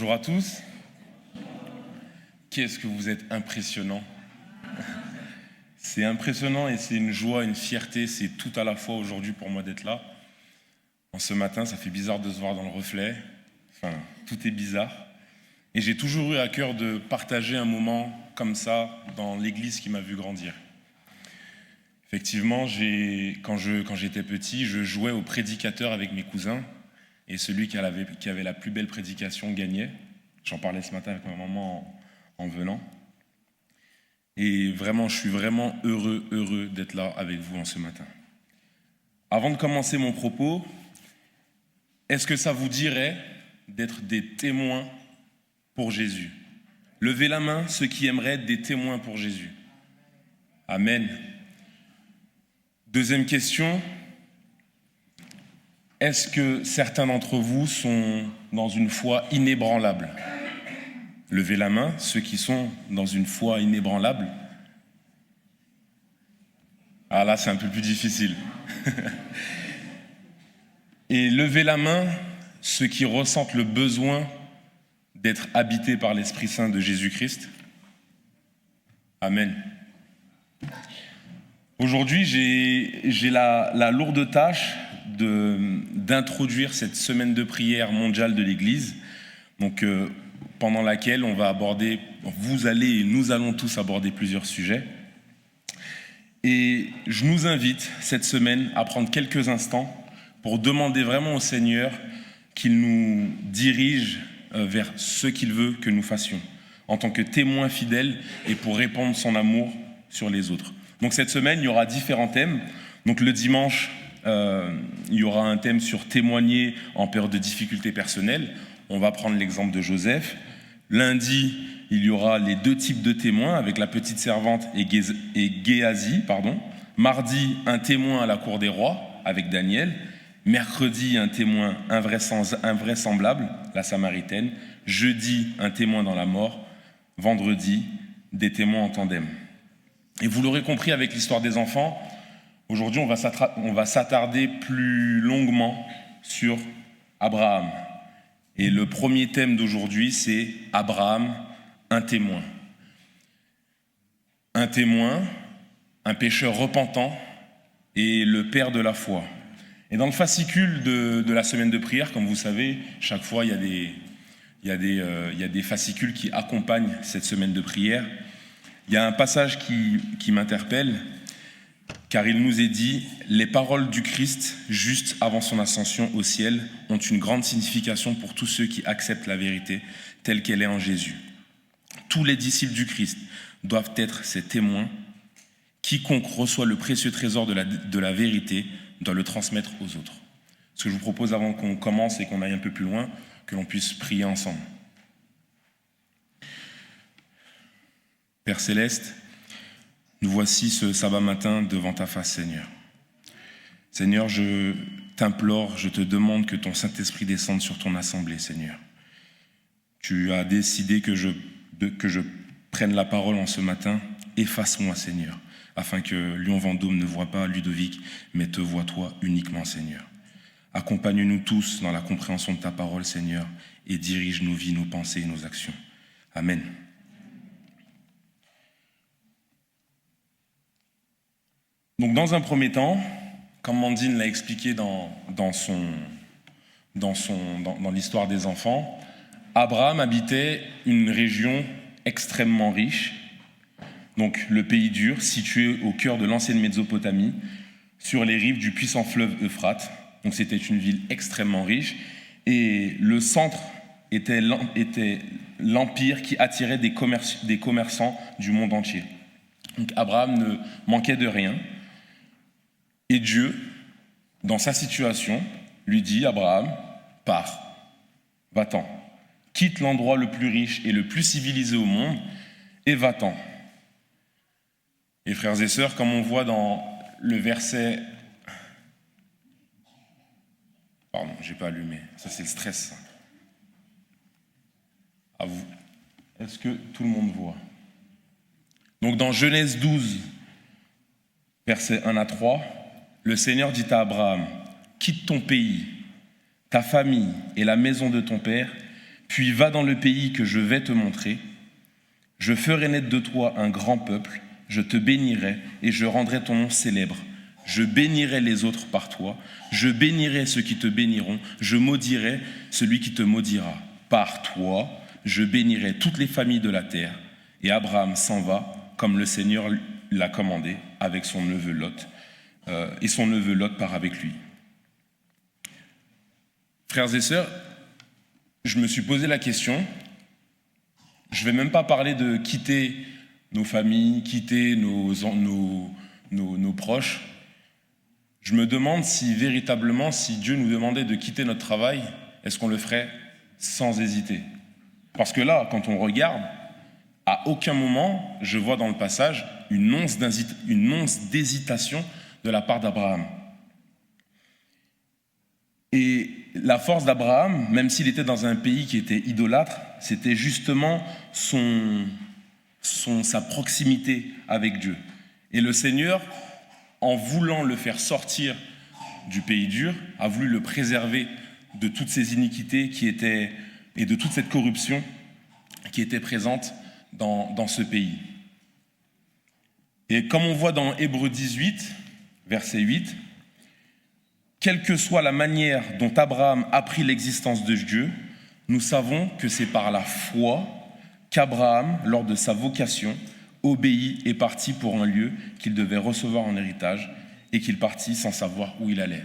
Bonjour à tous. Qu'est-ce que vous êtes impressionnants. C'est impressionnant et c'est une joie, une fierté, c'est tout à la fois aujourd'hui pour moi d'être là. En ce matin, ça fait bizarre de se voir dans le reflet. Enfin, tout est bizarre. Et j'ai toujours eu à cœur de partager un moment comme ça dans l'église qui m'a vu grandir. Effectivement, quand j'étais petit, je jouais au prédicateur avec mes cousins et celui qui avait la plus belle prédication gagnait. J'en parlais ce matin avec ma maman en venant. Et vraiment, je suis vraiment heureux d'être là avec vous en ce matin. Avant de commencer mon propos, est-ce que ça vous dirait d'être des témoins pour Jésus? Levez la main ceux qui aimeraient être des témoins pour Jésus. Amen. Deuxième question, est-ce que certains d'entre vous sont dans une foi inébranlable? Levez la main ceux qui sont dans une foi inébranlable. Ah là, c'est un peu plus difficile. Et levez la main ceux qui ressentent le besoin d'être habités par l'Esprit Saint de Jésus-Christ. Amen. Aujourd'hui, j'ai la lourde tâche d'introduire cette semaine de prière mondiale de l'Église, donc pendant laquelle nous allons tous aborder plusieurs sujets. Et je nous invite cette semaine à prendre quelques instants pour demander vraiment au Seigneur qu'il nous dirige vers ce qu'il veut que nous fassions, en tant que témoins fidèles et pour répandre son amour sur les autres. Donc cette semaine, il y aura différents thèmes. Donc le dimanche, il y aura un thème sur témoigner en période de difficultés personnelles. On va prendre l'exemple de Joseph. Lundi, il y aura les deux types de témoins avec la petite servante et Géasi. Mardi, un témoin à la cour des rois avec Daniel. Mercredi, un témoin invraisemblable, la Samaritaine. Jeudi, un témoin dans la mort. Vendredi, des témoins en tandem. Et vous l'aurez compris avec l'histoire des enfants, aujourd'hui on va s'attarder plus longuement sur Abraham. Et le premier thème d'aujourd'hui, c'est Abraham, un témoin. Un témoin, un pécheur repentant et le père de la foi. Et dans le fascicule de la semaine de prière, comme vous savez, chaque fois il y a des fascicules qui accompagnent cette semaine de prière. Il y a un passage qui m'interpelle, car il nous est dit « Les paroles du Christ, juste avant son ascension au ciel, ont une grande signification pour tous ceux qui acceptent la vérité telle qu'elle est en Jésus. Tous les disciples du Christ doivent être ses témoins. Quiconque reçoit le précieux trésor de la vérité doit le transmettre aux autres. » Ce que je vous propose avant qu'on commence et qu'on aille un peu plus loin, que l'on puisse prier ensemble. Père Céleste, nous voici ce sabbat matin devant ta face, Seigneur. Seigneur, je t'implore, je te demande que ton Saint-Esprit descende sur ton assemblée, Seigneur. Tu as décidé que je prenne la parole en ce matin. Efface-moi, Seigneur, afin que Lyon-Vendôme ne voit pas Ludovic, mais te voit toi uniquement, Seigneur. Accompagne-nous tous dans la compréhension de ta parole, Seigneur, et dirige nos vies, nos pensées et nos actions. Amen. Donc dans un premier temps, comme Mandine l'a expliqué dans l'histoire des enfants, Abraham habitait une région extrêmement riche, donc le pays d'Ur, situé au cœur de l'ancienne Mésopotamie, sur les rives du puissant fleuve Euphrate. Donc c'était une ville extrêmement riche, et le centre était l'empire qui attirait des commerçants du monde entier. Donc Abraham ne manquait de rien. Et Dieu, dans sa situation, lui dit « Abraham, pars, va-t'en, quitte l'endroit le plus riche et le plus civilisé au monde, et va-t'en. » Et frères et sœurs, comme on voit dans le verset... Pardon, j'ai pas allumé, ça c'est le stress. À vous. Est-ce que tout le monde voit? Donc dans Genèse 12, versets 1 à 3, le Seigneur dit à Abraham, « Quitte ton pays, ta famille et la maison de ton père, Puis va dans le pays que je vais te montrer. Je ferai naître de toi un grand peuple, je te bénirai et je rendrai ton nom célèbre. Je bénirai les autres par toi, je bénirai ceux qui te béniront, je maudirai celui qui te maudira. Par toi, je bénirai toutes les familles de la terre. Et Abraham s'en va, comme le Seigneur l'a commandé, avec son neveu Lot, et son neveu Lot part avec lui. Frères et sœurs, je me suis posé la question, je ne vais même pas parler de quitter nos familles, quitter nos proches. Je me demande si véritablement, si Dieu nous demandait de quitter notre travail, est-ce qu'on le ferait sans hésiter? Parce que là, quand on regarde, à aucun moment, je vois dans le passage une once d'hésitation de la part d'Abraham. Et la force d'Abraham, même s'il était dans un pays qui était idolâtre, c'était justement sa proximité avec Dieu. Et le Seigneur, en voulant le faire sortir du pays dur, a voulu le préserver de toutes ces iniquités et de toute cette corruption qui était présente dans ce pays. Et comme on voit dans Hébreux 18, verset 8, quelle que soit la manière dont Abraham apprit l'existence de Dieu, nous savons que c'est par la foi qu'Abraham, lors de sa vocation, obéit et partit pour un lieu qu'il devait recevoir en héritage et qu'il partit sans savoir où il allait.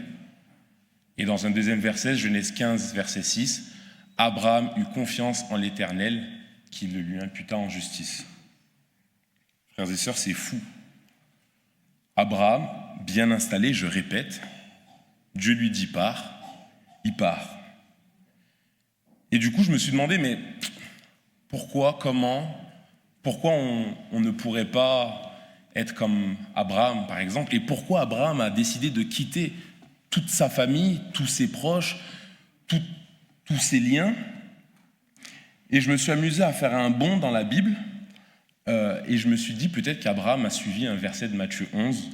Et dans un deuxième verset, Genèse 15, verset 6, Abraham eut confiance en l'Éternel qui le lui imputa en justice. Frères et sœurs, c'est fou. Abraham, bien installé, je répète, Dieu lui dit pars, il part. Et du coup, je me suis demandé, mais pourquoi on ne pourrait pas être comme Abraham, par exemple? Et pourquoi Abraham a décidé de quitter toute sa famille, tous ses proches, tous ses liens? Et je me suis amusé à faire un bond dans la Bible, et je me suis dit peut-être qu'Abraham a suivi un verset de Matthieu 11,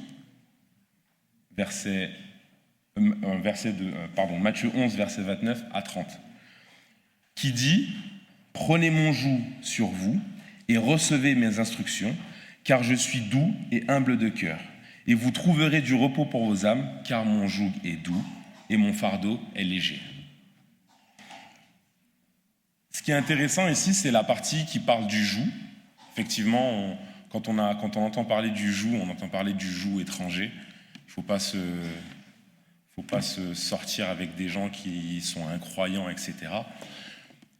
Matthieu 11, verset 29 à 30, qui dit « Prenez mon joug sur vous et recevez mes instructions, car je suis doux et humble de cœur, et vous trouverez du repos pour vos âmes, car mon joug est doux et mon fardeau est léger. » Ce qui est intéressant ici, c'est la partie qui parle du joug. Effectivement, quand on entend parler du joug, on entend parler du joug étranger. Il ne faut pas se sortir avec des gens qui sont incroyants, etc.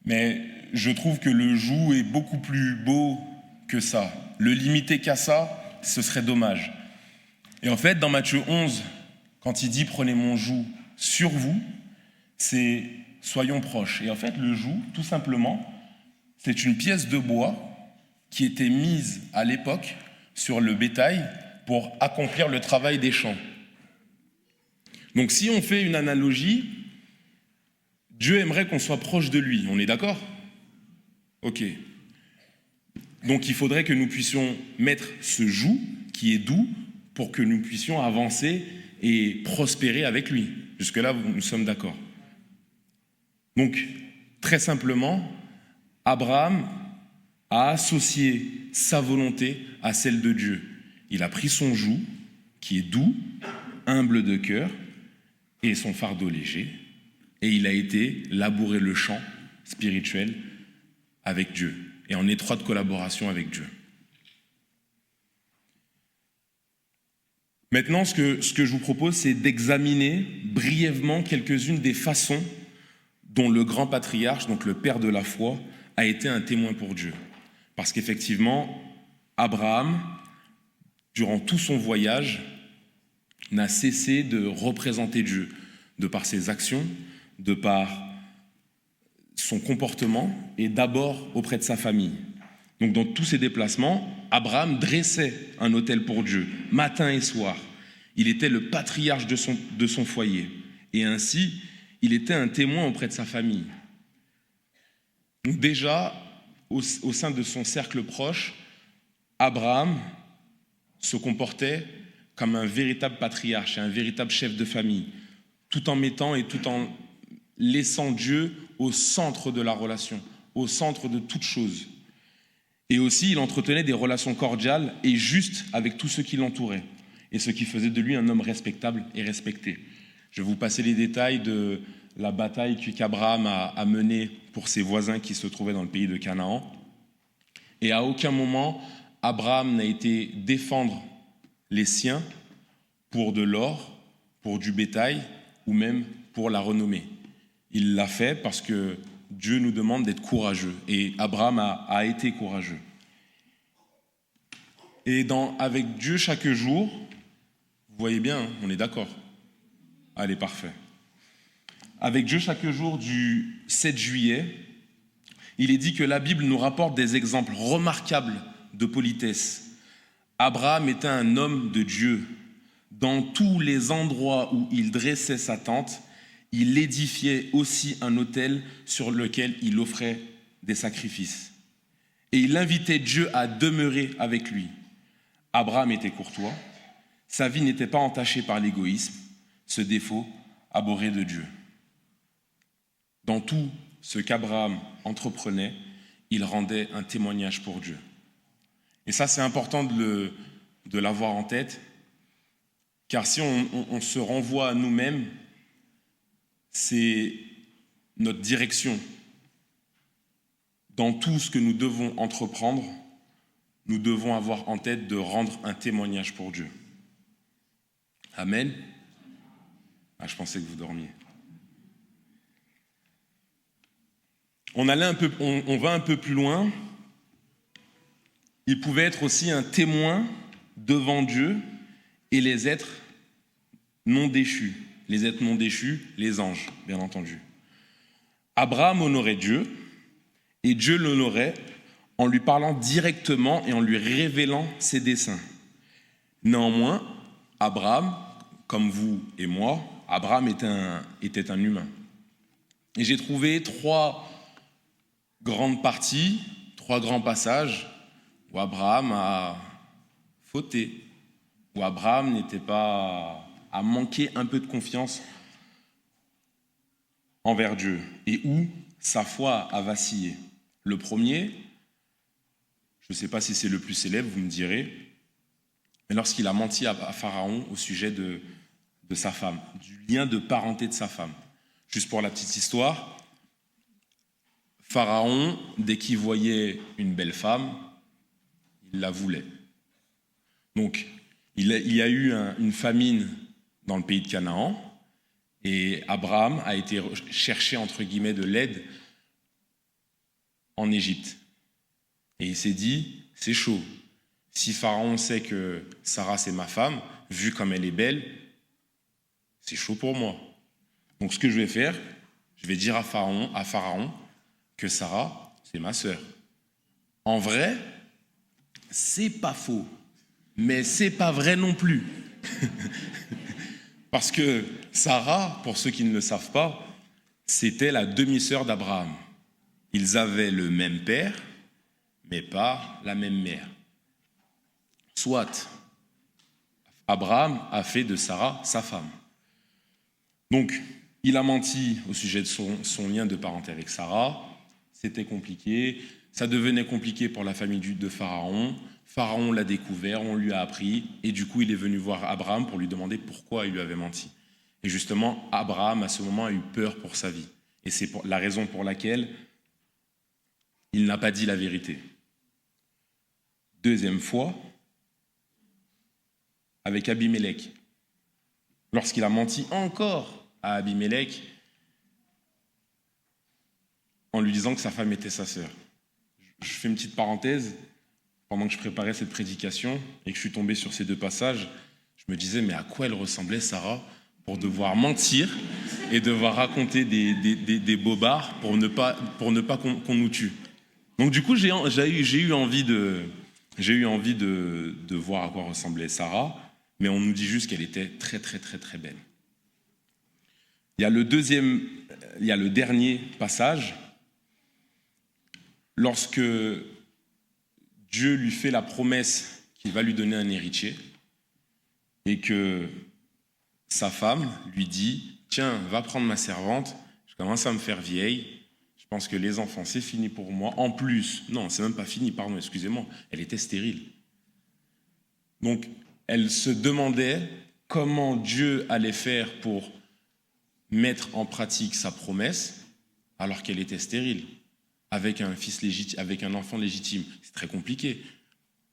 Mais je trouve que le joug est beaucoup plus beau que ça. Le limiter qu'à ça, ce serait dommage. Et en fait, dans Matthieu 11, quand il dit « Prenez mon joug sur vous », c'est « Soyons proches ». Et en fait, le joug, tout simplement, c'est une pièce de bois qui était mise à l'époque sur le bétail pour accomplir le travail des champs. Donc si on fait une analogie, Dieu aimerait qu'on soit proche de lui, on est d'accord? Ok. Donc il faudrait que nous puissions mettre ce joug qui est doux pour que nous puissions avancer et prospérer avec lui. Jusque-là, nous sommes d'accord. Donc, très simplement, Abraham a associé sa volonté à celle de Dieu. Il a pris son joug, qui est doux, humble de cœur, et son fardeau léger, et il a été labourer le champ spirituel avec Dieu, et en étroite collaboration avec Dieu. Maintenant, ce que je vous propose, c'est d'examiner brièvement quelques-unes des façons dont le grand patriarche, donc le père de la foi, a été un témoin pour Dieu. Parce qu'effectivement, Abraham, durant tout son voyage, n'a cessé de représenter Dieu, de par ses actions, de par son comportement, et d'abord auprès de sa famille. Donc dans tous ses déplacements, Abraham dressait un autel pour Dieu, matin et soir. Il était le patriarche de son foyer. Et ainsi, il était un témoin auprès de sa famille. Donc déjà, au sein de son cercle proche, Abraham se comportait comme un véritable patriarche, un véritable chef de famille, tout en mettant et tout en laissant Dieu au centre de la relation, au centre de toute chose. Et aussi, il entretenait des relations cordiales et justes avec tous ceux qui l'entouraient, et ce qui faisait de lui un homme respectable et respecté. Je vais vous passer les détails de la bataille qu'Abraham a menée pour ses voisins qui se trouvaient dans le pays de Canaan. Et à aucun moment, Abraham n'a été défendre les siens pour de l'or, pour du bétail ou même pour la renommée. Il l'a fait parce que Dieu nous demande d'être courageux. Et Abraham a été courageux. Et avec Dieu chaque jour, vous voyez bien, hein, on est d'accord. Allez, parfait. Avec Dieu chaque jour du 7 juillet, il est dit que la Bible nous rapporte des exemples remarquables de politesse. Abraham était un homme de Dieu. Dans tous les endroits où il dressait sa tente, il édifiait aussi un autel sur lequel il offrait des sacrifices. Et il invitait Dieu à demeurer avec lui. Abraham était courtois. Sa vie n'était pas entachée par l'égoïsme, ce défaut abhorré de Dieu. Dans tout ce qu'Abraham entreprenait, il rendait un témoignage pour Dieu. Et ça, c'est important de l'avoir en tête, car si on se renvoie à nous-mêmes, c'est notre direction. Dans tout ce que nous devons entreprendre, nous devons avoir en tête de rendre un témoignage pour Dieu. Amen. Ah, je pensais que vous dormiez. On va un peu plus loin. Il pouvait être aussi un témoin devant Dieu et les êtres non déchus. Les êtres non déchus, les anges, bien entendu. Abraham honorait Dieu et Dieu l'honorait en lui parlant directement et en lui révélant ses desseins. Néanmoins, Abraham, comme vous et moi, Abraham était un humain. Et j'ai trouvé trois grandes parties, trois grands passages où Abraham a fauté, où Abraham a manqué un peu de confiance envers Dieu et où sa foi a vacillé. Le premier, je ne sais pas si c'est le plus célèbre, vous me direz, mais lorsqu'il a menti à Pharaon au sujet de sa femme, du lien de parenté de sa femme. Juste pour la petite histoire, Pharaon, dès qu'il voyait une belle femme, il la voulait. Donc, il y a eu une famine dans le pays de Canaan, et Abraham a été chercher, entre guillemets, de l'aide en Égypte. Et il s'est dit, c'est chaud. Si Pharaon sait que Sarah, c'est ma femme, vu comme elle est belle, c'est chaud pour moi. Donc ce que je vais faire, je vais dire à Pharaon que Sarah, c'est ma sœur. En vrai, c'est pas faux, mais c'est pas vrai non plus. Parce que Sarah, pour ceux qui ne le savent pas, c'était la demi-sœur d'Abraham. Ils avaient le même père, mais pas la même mère. Soit, Abraham a fait de Sarah sa femme. Donc, il a menti au sujet de son lien de parenté avec Sarah. C'était compliqué. Ça devenait compliqué pour la famille de Pharaon. Pharaon l'a découvert, on lui a appris, et du coup, il est venu voir Abraham pour lui demander pourquoi il lui avait menti. Et justement, Abraham, à ce moment, a eu peur pour sa vie. Et c'est la raison pour laquelle il n'a pas dit la vérité. Deuxième fois, avec Abimélec. Lorsqu'il a menti encore à Abimélec en lui disant que sa femme était sa sœur. Je fais une petite parenthèse. Pendant que je préparais cette prédication et que je suis tombé sur ces deux passages, je me disais, mais à quoi elle ressemblait, Sarah, pour devoir mentir et devoir raconter des bobards pour ne pas qu'on nous tue. Donc du coup, j'ai eu envie de voir à quoi ressemblait Sarah, mais on nous dit juste qu'elle était très, très, très, très belle. Il y a le dernier passage, lorsque Dieu lui fait la promesse qu'il va lui donner un héritier et que sa femme lui dit « Tiens, va prendre ma servante, je commence à me faire vieille, pense que les enfants, c'est fini pour moi. En plus, non, c'est même pas fini, pardon, excusez-moi, elle était stérile. Donc, elle se demandait comment Dieu allait faire pour mettre en pratique sa promesse alors qu'elle était stérile, avec un fils légitime, avec un enfant légitime. C'est très compliqué.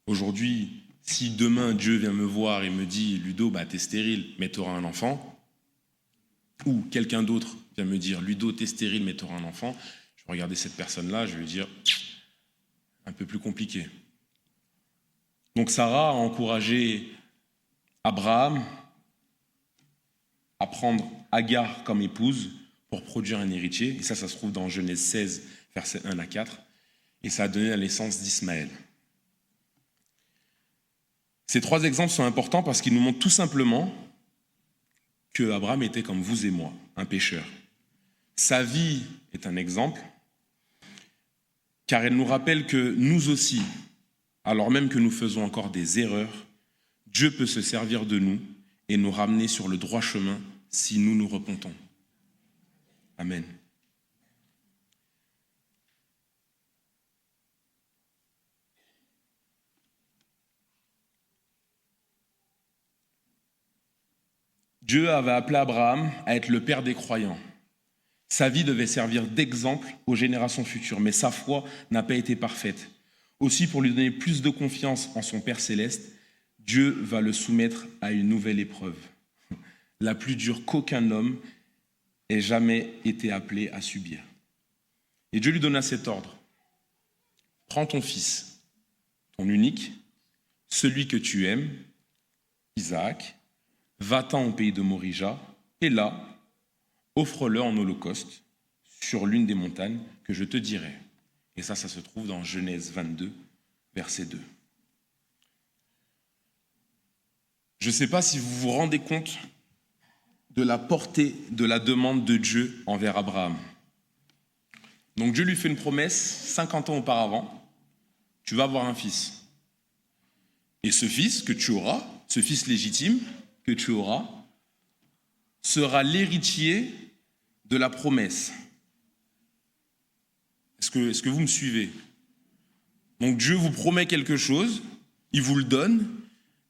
Aujourd'hui, si demain Dieu vient me voir et me dit « Ludo, t'es stérile, mais tu auras un enfant », ou quelqu'un d'autre vient me dire « Ludo, t'es stérile, mais tu auras un enfant », je vais regarder cette personne-là, je vais lui dire « un peu plus compliqué ». Donc Sarah a encouragé Abraham à prendre Agar comme épouse pour produire un héritier. Et ça se trouve dans Genèse 16, versets 1 à 4. Et ça a donné la naissance d'Ismaël. Ces 3 exemples sont importants parce qu'ils nous montrent tout simplement que Abraham était comme vous et moi, un pécheur. Sa vie est un exemple, car elle nous rappelle que nous aussi, alors même que nous faisons encore des erreurs, Dieu peut se servir de nous et nous ramener sur le droit chemin si nous nous repentons. Amen. Dieu avait appelé Abraham à être le père des croyants. Sa vie devait servir d'exemple aux générations futures, mais sa foi n'a pas été parfaite. Aussi, pour lui donner plus de confiance en son Père céleste, Dieu va le soumettre à une nouvelle épreuve, la plus dure qu'aucun homme ait jamais été appelé à subir. Et Dieu lui donna cet ordre. Prends ton fils, ton unique, celui que tu aimes, Isaac, va-t'en au pays de Morija, et là, offre-le en holocauste sur l'une des montagnes que je te dirai. Et ça se trouve dans Genèse 22, verset 2. Je ne sais pas si vous vous rendez compte de la portée de la demande de Dieu envers Abraham. Donc Dieu lui fait une promesse 50 ans auparavant, tu vas avoir un fils. Et ce fils que tu auras, ce fils légitime que tu auras, sera l'héritier de la promesse. Est-ce que vous me suivez? Donc Dieu vous promet quelque chose, il vous le donne,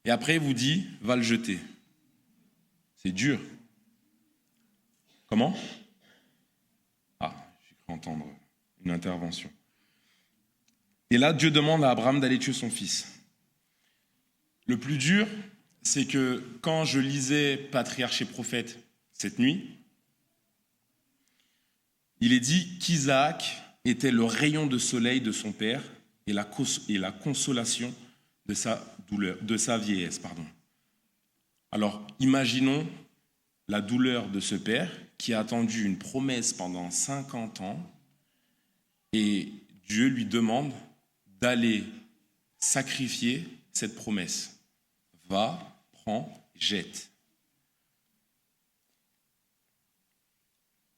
et après il vous dit, va le jeter. C'est dur. Comment? Ah, j'ai cru entendre une intervention. Et là, Dieu demande à Abraham d'aller tuer son fils. Le plus dur, c'est que quand je lisais Patriarche et Prophète cette nuit, il est dit qu'Isaac était le rayon de soleil de son père et la consolation de sa douleur, de sa vieillesse, pardon. Alors, imaginons la douleur de ce père qui a attendu une promesse pendant 50 ans et Dieu lui demande d'aller sacrifier cette promesse. Va, prends, jette.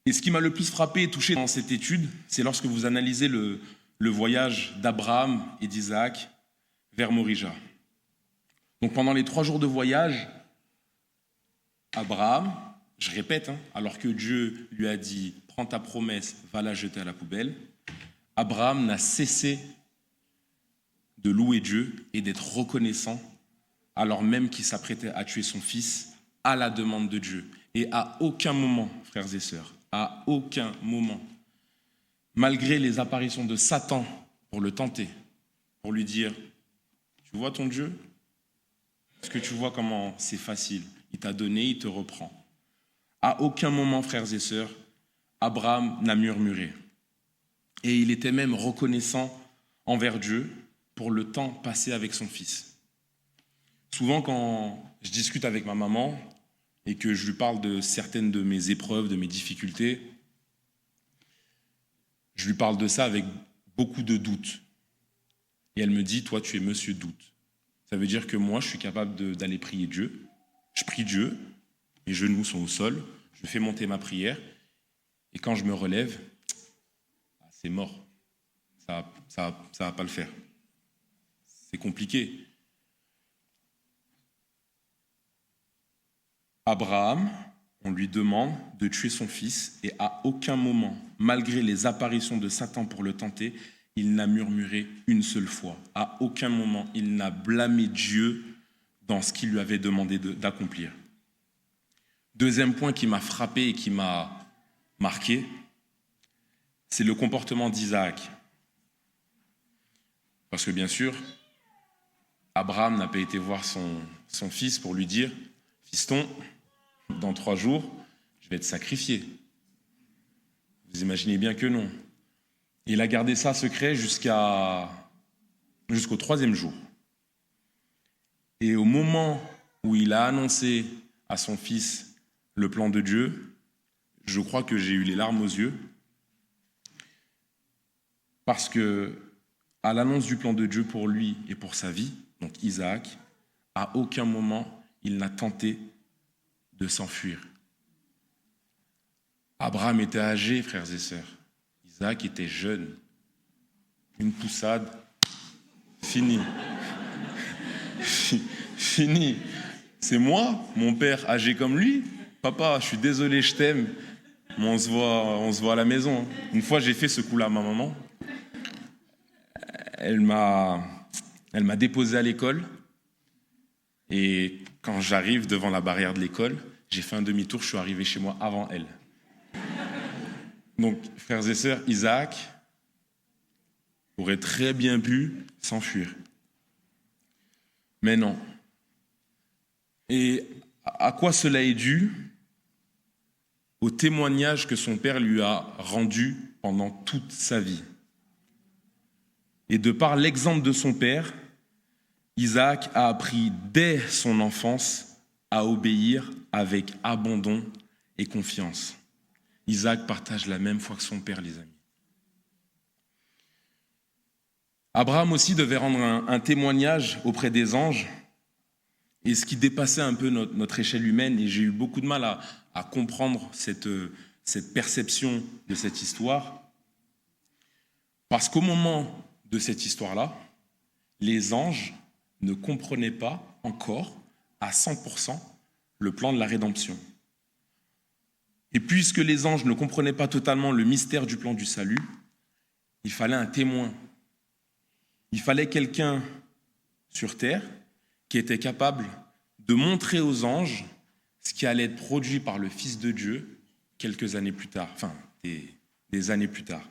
Et ce qui m'a le plus frappé et touché dans cette étude, c'est lorsque vous analysez le voyage d'Abraham et d'Isaac vers Morija. Donc pendant les 3 jours de voyage, Abraham, je répète, alors que Dieu lui a dit « Prends ta promesse, va la jeter à la poubelle », Abraham n'a cessé de louer Dieu et d'être reconnaissant alors même qu'il s'apprêtait à tuer son fils à la demande de Dieu. Et à aucun moment, frères et sœurs, à aucun moment, malgré les apparitions de Satan pour le tenter, pour lui dire « Tu vois ton Dieu ? Est-ce que tu vois comment c'est facile ? Il t'a donné, il te reprend. » À aucun moment, frères et sœurs, Abraham n'a murmuré. Et il était même reconnaissant envers Dieu pour le temps passé avec son fils. Souvent, quand je discute avec ma maman et que je lui parle de certaines de mes épreuves, de mes difficultés, je lui parle de ça avec beaucoup de doutes. Et elle me dit, toi, tu es monsieur doute. Ça veut dire que moi, je suis capable d'aller prier Dieu. Je prie Dieu, mes genoux sont au sol, je fais monter ma prière, et quand je me relève, c'est mort. Ça va pas le faire. C'est compliqué. Abraham on lui demande de tuer son fils et à aucun moment, malgré les apparitions de Satan pour le tenter, il n'a murmuré une seule fois. À aucun moment, il n'a blâmé Dieu dans ce qu'il lui avait demandé d'accomplir. Deuxième point qui m'a frappé et qui m'a marqué, c'est le comportement d'Isaac. Parce que bien sûr, Abraham n'a pas été voir son fils pour lui dire « Fiston, dans 3 jours, je vais te sacrifier. » Vous imaginez bien que non. Il a gardé ça secret jusqu'au 3e jour. Et au moment où il a annoncé à son fils le plan de Dieu, je crois que j'ai eu les larmes aux yeux, parce que à l'annonce du plan de Dieu pour lui et pour sa vie, donc Isaac, à aucun moment il n'a tenté de s'enfuir. Abraham était âgé, frères et sœurs. Isaac était jeune. Une poussade, fini. Fini. C'est moi, mon père âgé comme lui. Papa, je suis désolé, je t'aime, mais on se voit à la maison. Une fois, j'ai fait ce coup-là à ma maman. Elle m'a déposé à l'école. Et quand j'arrive devant la barrière de l'école, j'ai fait un demi-tour, je suis arrivé chez moi avant elle. Donc, frères et sœurs, Isaac aurait très bien pu s'enfuir. Mais non. Et à quoi cela est dû? Au témoignage que son père lui a rendu pendant toute sa vie. Et de par l'exemple de son père, Isaac a appris dès son enfance à obéir avec abandon et confiance. Isaac partage la même foi que son père, les amis. Abraham aussi devait rendre un témoignage auprès des anges, et ce qui dépassait un peu notre échelle humaine, et j'ai eu beaucoup de mal à comprendre cette perception de cette histoire, parce qu'au moment de cette histoire-là, les anges ne comprenaient pas encore à 100% le plan de la rédemption. Et puisque les anges ne comprenaient pas totalement le mystère du plan du salut, il fallait un témoin. Il fallait quelqu'un sur terre qui était capable de montrer aux anges ce qui allait être produit par le Fils de Dieu quelques années plus tard, des années plus tard.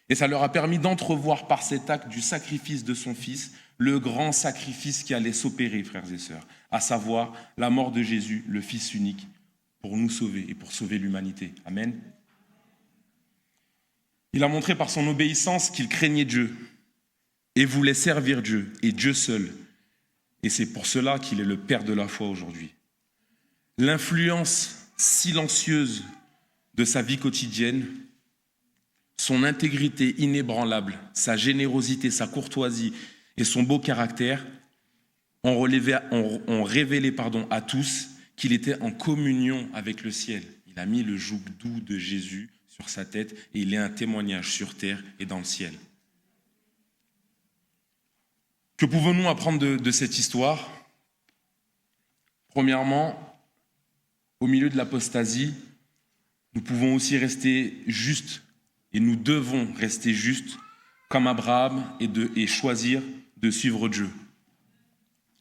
Et ça leur a permis d'entrevoir par cet acte du sacrifice de son Fils le grand sacrifice qui allait s'opérer, frères et sœurs, à savoir la mort de Jésus, le Fils unique, pour nous sauver et pour sauver l'humanité. Amen. Il a montré par son obéissance qu'il craignait Dieu et voulait servir Dieu et Dieu seul. Et c'est pour cela qu'il est le Père de la foi aujourd'hui. L'influence silencieuse de sa vie quotidienne, son intégrité inébranlable, sa générosité, sa courtoisie et son beau caractère ont révélé à tous qu'il était en communion avec le ciel. Il a mis le joug doux de Jésus sur sa tête et il est un témoignage sur terre et dans le ciel. Que pouvons-nous apprendre de cette histoire? Premièrement, au milieu de l'apostasie, nous pouvons aussi rester justes et nous devons rester justes comme Abraham et choisir de suivre Dieu.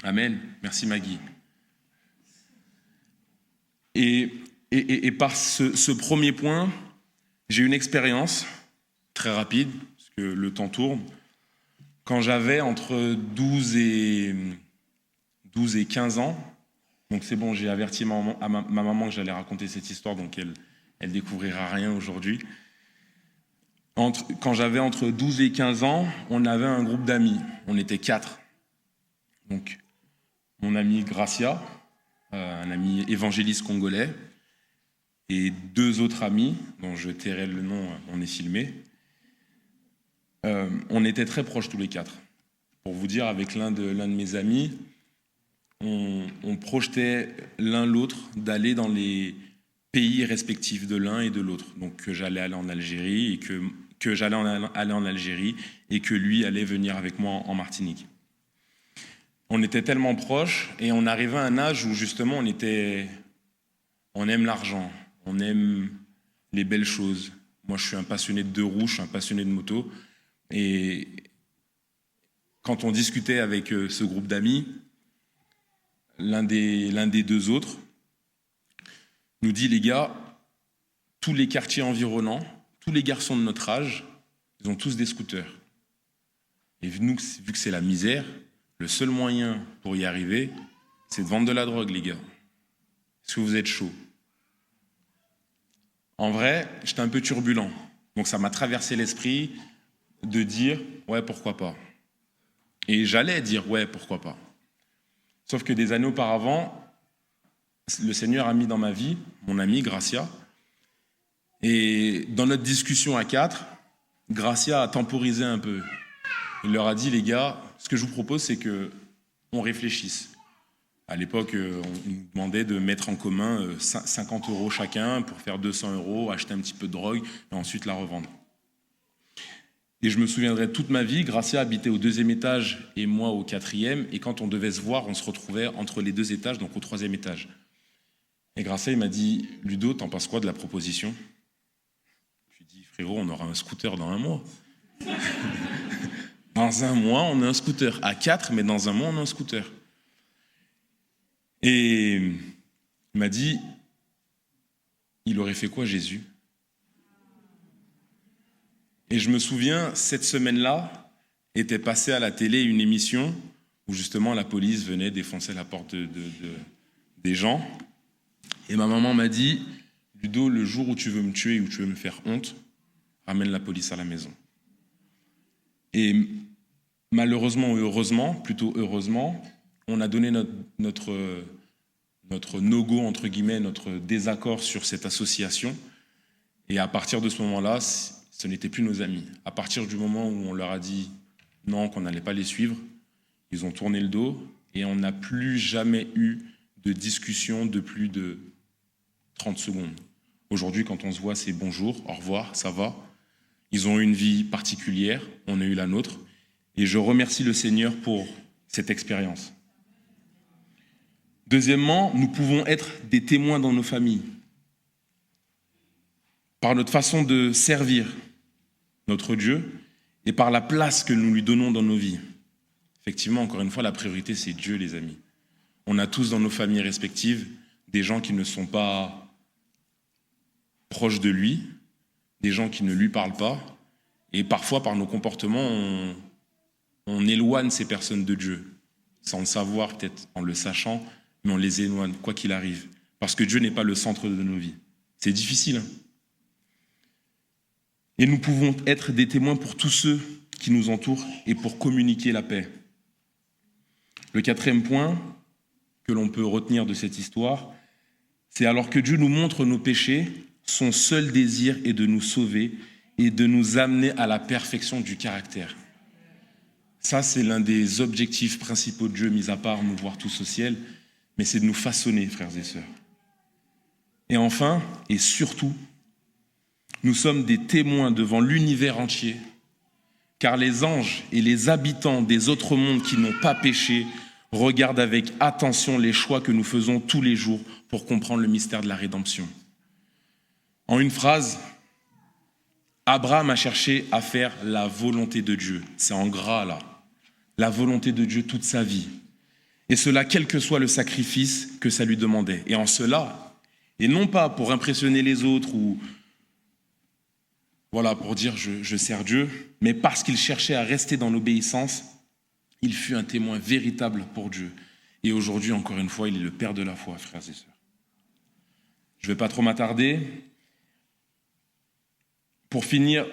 Amen. Merci Maggie. Et par ce premier point, j'ai une expérience très rapide, parce que le temps tourne. Quand j'avais entre 12 et 15 ans, donc c'est bon, j'ai averti ma maman que j'allais raconter cette histoire, donc elle découvrira rien aujourd'hui. Quand j'avais entre 12 et 15 ans, on avait un groupe d'amis, on était 4. Donc, mon ami Gracia, un ami évangéliste congolais, et 2 autres amis, dont je tairai le nom, on est filmé. On était très proches tous les 4. Pour vous dire, avec l'un de mes amis, on projetait l'un l'autre d'aller dans les pays respectifs de l'un et de l'autre. Donc que j'allais aller en Algérie et que j'allais aller en Algérie et que lui allait venir avec moi en Martinique. On était tellement proches et on arrivait à un âge où justement on était On aime l'argent, on aime les belles choses. Moi, je suis un passionné de deux roues, je suis un passionné de moto. Et quand on discutait avec ce groupe d'amis, l'un des deux autres nous dit, les gars, tous les quartiers environnants, tous les garçons de notre âge, ils ont tous des scooters. Et vu que c'est la misère, le seul moyen pour y arriver, c'est de vendre de la drogue, les gars. Est-ce que vous êtes chaud? En vrai, j'étais un peu turbulent. Donc ça m'a traversé l'esprit de dire « ouais, pourquoi pas ?» Et j'allais dire « ouais, pourquoi pas ?» Sauf que des années auparavant, le Seigneur a mis dans ma vie mon ami Gracia. Et dans notre discussion à quatre, Gracia a temporisé un peu. Il leur a dit « les gars, ce que je vous propose, c'est qu'on réfléchisse. » À l'époque, on nous demandait de mettre en commun 50 € chacun pour faire 200 €, acheter un petit peu de drogue et ensuite la revendre. Et je me souviendrai toute ma vie, Gracia habitait au 2e étage et moi au 4e. Et quand on devait se voir, on se retrouvait entre les 2 étages, donc au 3e étage. Et Gracia, il m'a dit « Ludo, t'en penses quoi de la proposition ?» Je lui ai dit « frérot, on aura un scooter dans un mois. » Dans un mois, on a un scooter. À 4, mais dans un mois, on a un scooter. Et il m'a dit, il aurait fait quoi Jésus? Et je me souviens, cette semaine-là, était passée à la télé une émission où justement la police venait défoncer la porte des gens. Et ma maman m'a dit, Ludo, le jour où tu veux me tuer ou tu veux me faire honte, ramène la police à la maison. Et malheureusement ou heureusement, plutôt heureusement, on a donné notre no-go, entre guillemets, notre désaccord sur cette association. Et à partir de ce moment-là, ce n'étaient plus nos amis. À partir du moment où on leur a dit non, qu'on n'allait pas les suivre, ils ont tourné le dos et on n'a plus jamais eu de discussion de plus de 30 secondes. Aujourd'hui, quand on se voit, c'est bonjour, au revoir, ça va. Ils ont eu une vie particulière, on a eu la nôtre. Et je remercie le Seigneur pour cette expérience. Deuxièmement, nous pouvons être des témoins dans nos familles. Par notre façon de servir notre Dieu et par la place que nous lui donnons dans nos vies. Effectivement, encore une fois, la priorité, c'est Dieu, les amis. On a tous dans nos familles respectives des gens qui ne sont pas proches de lui, des gens qui ne lui parlent pas. Et parfois, par nos comportements, on éloigne ces personnes de Dieu, sans le savoir, peut-être en le sachant, mais on les éloigne, quoi qu'il arrive. Parce que Dieu n'est pas le centre de nos vies. C'est difficile. Hein? Et nous pouvons être des témoins pour tous ceux qui nous entourent et pour communiquer la paix. Le 4e point que l'on peut retenir de cette histoire, c'est alors que Dieu nous montre nos péchés, son seul désir est de nous sauver et de nous amener à la perfection du caractère. Ça, c'est l'un des objectifs principaux de Dieu, mis à part nous voir tous au ciel, mais c'est de nous façonner, frères et sœurs. Et enfin, et surtout, nous sommes des témoins devant l'univers entier, car les anges et les habitants des autres mondes qui n'ont pas péché regardent avec attention les choix que nous faisons tous les jours pour comprendre le mystère de la rédemption. En une phrase, Abraham a cherché à faire la volonté de Dieu. C'est en gras là. La volonté de Dieu toute sa vie. Et cela, quel que soit le sacrifice que ça lui demandait. Et en cela, et non pas pour impressionner les autres ou voilà, pour dire je sers Dieu, mais parce qu'il cherchait à rester dans l'obéissance, il fut un témoin véritable pour Dieu. Et aujourd'hui, encore une fois, il est le père de la foi, frères et sœurs. Je ne vais pas trop m'attarder. Pour finir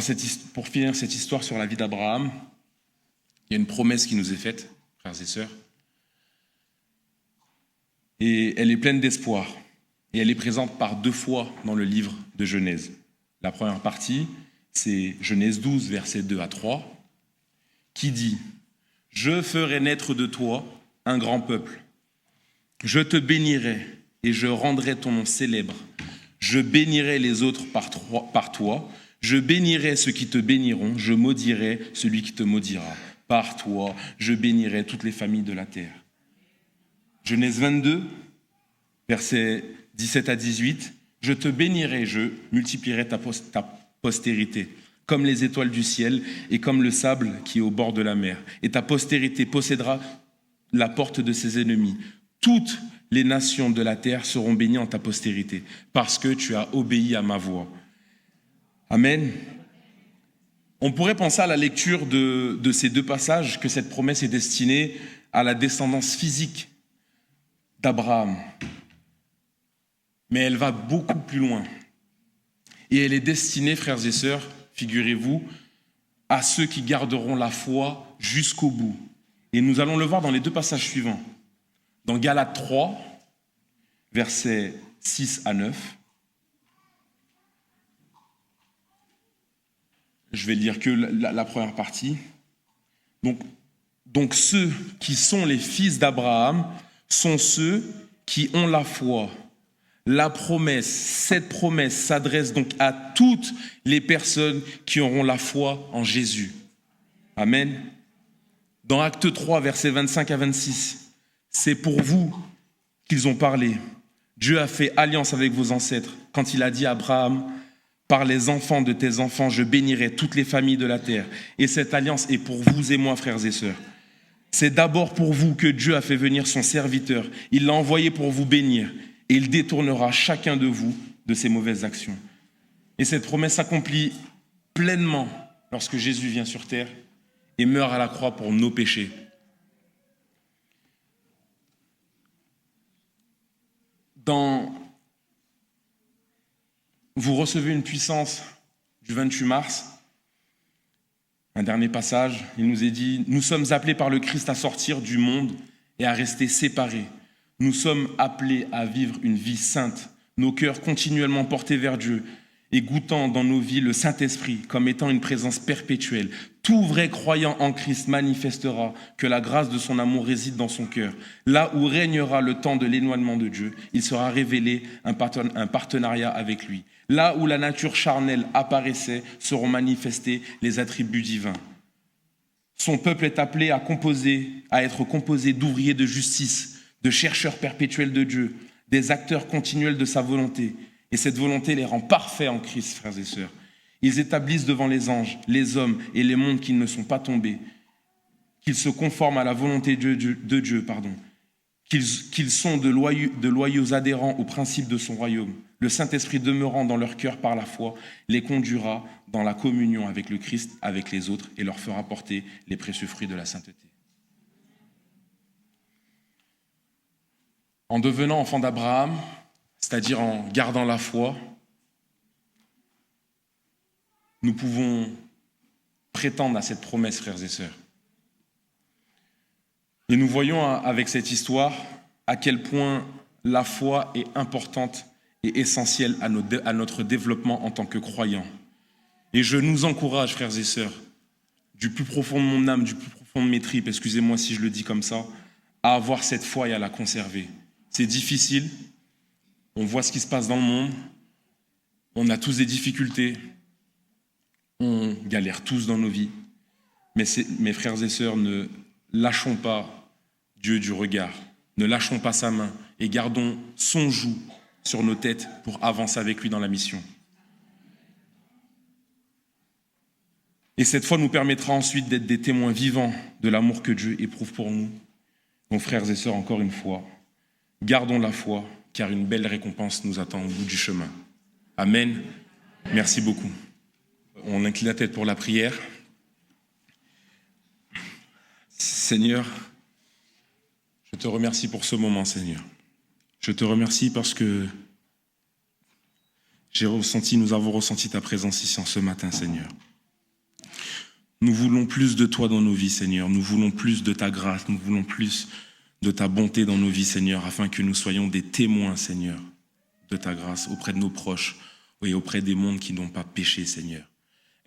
cette histoire sur la vie d'Abraham, il y a une promesse qui nous est faite, frères et sœurs. Et elle est pleine d'espoir. Et elle est présente par 2 fois dans le livre de Genèse. La première partie, c'est Genèse 12, versets 2 à 3, qui dit « Je ferai naître de toi un grand peuple. Je te bénirai et je rendrai ton nom célèbre. Je bénirai les autres par toi. Je bénirai ceux qui te béniront. Je maudirai celui qui te maudira. Par toi, je bénirai toutes les familles de la terre. » Genèse 22, versets 17 à 18. « Je te bénirai, je multiplierai ta postérité, comme les étoiles du ciel et comme le sable qui est au bord de la mer. Et ta postérité possédera la porte de ses ennemis. Toutes les nations de la terre seront bénies en ta postérité, parce que tu as obéi à ma voix. » Amen. On pourrait penser à la lecture de ces deux passages que cette promesse est destinée à la descendance physique d'Abraham. Mais elle va beaucoup plus loin. Et elle est destinée, frères et sœurs, figurez-vous, à ceux qui garderont la foi jusqu'au bout. Et nous allons le voir dans les deux passages suivants. Dans Galates 3, versets 6 à 9. Je vais lire que la première partie. Donc ceux qui sont les fils d'Abraham sont ceux qui ont la foi. La promesse, cette promesse s'adresse donc à toutes les personnes qui auront la foi en Jésus. Amen. Dans Actes 3, versets 25 à 26, c'est pour vous qu'ils ont parlé. Dieu a fait alliance avec vos ancêtres quand il a dit à Abraham, « Par les enfants de tes enfants, je bénirai toutes les familles de la terre. » Et cette alliance est pour vous et moi, frères et sœurs. C'est d'abord pour vous que Dieu a fait venir son serviteur. Il l'a envoyé pour vous bénir. Et il détournera chacun de vous de ses mauvaises actions. Et cette promesse s'accomplit pleinement lorsque Jésus vient sur terre et meurt à la croix pour nos péchés. Vous recevez une puissance du 28 mars. Un dernier passage, il nous est dit « Nous sommes appelés par le Christ à sortir du monde et à rester séparés. Nous sommes appelés à vivre une vie sainte, nos cœurs continuellement portés vers Dieu et goûtant dans nos vies le Saint-Esprit comme étant une présence perpétuelle. Tout vrai croyant en Christ manifestera que la grâce de son amour réside dans son cœur. Là où régnera le temps de l'éloignement de Dieu, il sera révélé un partenariat avec lui. Là où la nature charnelle apparaissait, seront manifestés les attributs divins. Son peuple est appelé à être composé d'ouvriers de justice, de chercheurs perpétuels de Dieu, des acteurs continuels de sa volonté. Et cette volonté les rend parfaits en Christ, frères et sœurs. Ils établissent devant les anges, les hommes et les mondes qu'ils ne sont pas tombés, qu'ils se conforment à la volonté de Dieu, qu'ils sont de loyaux adhérents aux principes de son royaume. Le Saint-Esprit demeurant dans leur cœur par la foi, les conduira dans la communion avec le Christ, avec les autres, et leur fera porter les précieux fruits de la sainteté. En devenant enfant d'Abraham, c'est-à-dire en gardant la foi, nous pouvons prétendre à cette promesse, frères et sœurs. Et nous voyons avec cette histoire à quel point la foi est importante et essentielle à notre développement en tant que croyants. Et je nous encourage, frères et sœurs, du plus profond de mon âme, du plus profond de mes tripes, excusez-moi si je le dis comme ça, à avoir cette foi et à la conserver. C'est difficile, on voit ce qui se passe dans le monde, on a tous des difficultés, on galère tous dans nos vies, mais mes frères et sœurs, ne lâchons pas Dieu du regard, ne lâchons pas sa main et gardons son joug sur nos têtes pour avancer avec lui dans la mission. Et cette foi nous permettra ensuite d'être des témoins vivants de l'amour que Dieu éprouve pour nous. Donc frères et sœurs, encore une fois, gardons la foi, car une belle récompense nous attend au bout du chemin. Amen. Merci beaucoup. On incline la tête pour la prière. Seigneur, je te remercie pour ce moment, Seigneur. Je te remercie parce que nous avons ressenti ta présence ici en ce matin, Seigneur. Nous voulons plus de toi dans nos vies, Seigneur. Nous voulons plus de ta grâce. Nous voulons plus de ta bonté dans nos vies, Seigneur, afin que nous soyons des témoins, Seigneur, de ta grâce auprès de nos proches et auprès des mondes qui n'ont pas péché, Seigneur.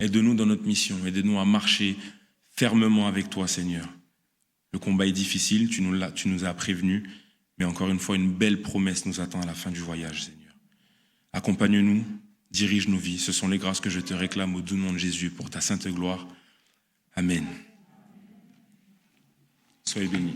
Aide-nous dans notre mission. Aide-nous à marcher fermement avec toi, Seigneur. Le combat est difficile, tu nous as prévenus, mais encore une fois, une belle promesse nous attend à la fin du voyage, Seigneur. Accompagne-nous, dirige nos vies. Ce sont les grâces que je te réclame au doux nom de Jésus pour ta sainte gloire. Amen. Soyez bénis.